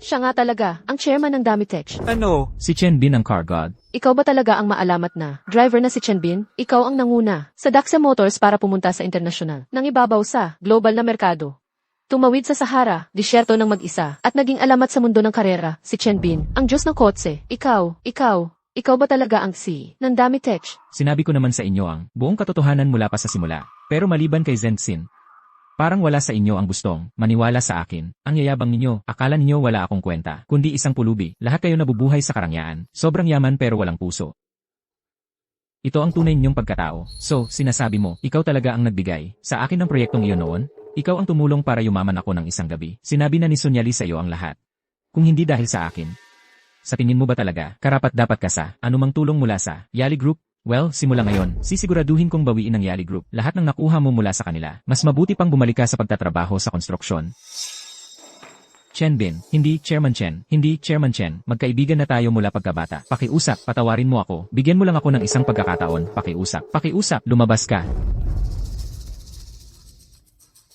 Speaker 1: Siya nga talaga, ang chairman ng Damitech.
Speaker 3: Ano?
Speaker 2: Si Chen Bin ang car god.
Speaker 1: Ikaw ba talaga ang maalamat na driver na si Chen Bin? Ikaw ang nanguna sa Daxa Motors para pumunta sa internasyonal nang ibabaw sa global na merkado. Tumawid sa Sahara, disyerto ng mag-isa, at naging alamat sa mundo ng karera, si Chen Bin, ang Diyos ng kotse. Ikaw ba talaga ang si ng Damitech?
Speaker 2: Sinabi ko naman sa inyo ang buong katotohanan mula pa sa simula. Pero maliban kay Zhen Xin, parang wala sa inyo ang gustong maniwala sa akin. Ang yayabang ninyo, akala ninyo wala akong kwenta, kundi isang pulubi. Lahat kayo nabubuhay sa karangyaan. Sobrang yaman pero walang puso. Ito ang tunay ninyong pagkatao. So, sinasabi mo, ikaw talaga ang nagbigay sa akin ng proyektong iyon noon? Ikaw ang tumulong para yumaman ako ng isang gabi. Sinabi na ni Sunyali sa iyo ang lahat. Kung hindi dahil sa akin. Sa tingin mo ba talaga, karapat-dapat ka sa anumang tulong mula sa Yali Group? Well, simula ngayon, sisiguraduhin kong bawiin ng Yali Group lahat ng nakuha mo mula sa kanila. Mas mabuti pang bumalik ka sa pagtatrabaho sa konstruksyon. Chen Bin, hindi Chairman Chen, magkaibigan na tayo mula pagkabata. Pakiusap, patawarin mo ako. Bigyan mo lang ako ng isang pagkakataon. Pakiusap, lumabas ka.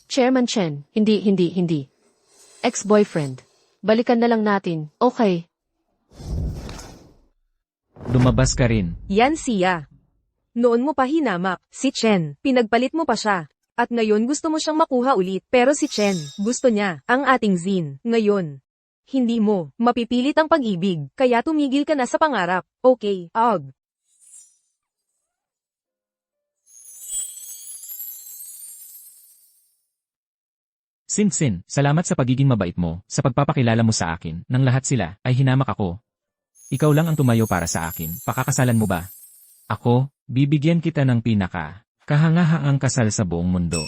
Speaker 1: Chairman Chen, hindi. Ex-boyfriend. Balikan na lang natin, okay?
Speaker 2: Lumabas ka rin.
Speaker 4: Yan siya. Noon mo pa hinamak, si Chen, pinagpalit mo pa siya. At ngayon gusto mo siyang makuha ulit. Pero si Chen, gusto niya, ang ating Zin. Ngayon, Hindi mo mapipilit ang pag-ibig, kaya tumigil ka na sa pangarap. Okay, Og.
Speaker 2: Sin, salamat sa pagiging mabait mo, sa pagpapakilala mo sa akin, nang lahat sila, ay hinamak ako. Ikaw lang ang tumayo para sa akin, pakakasalan mo ba? Ako, bibigyan kita ng kahanga-hangang kasal sa buong mundo.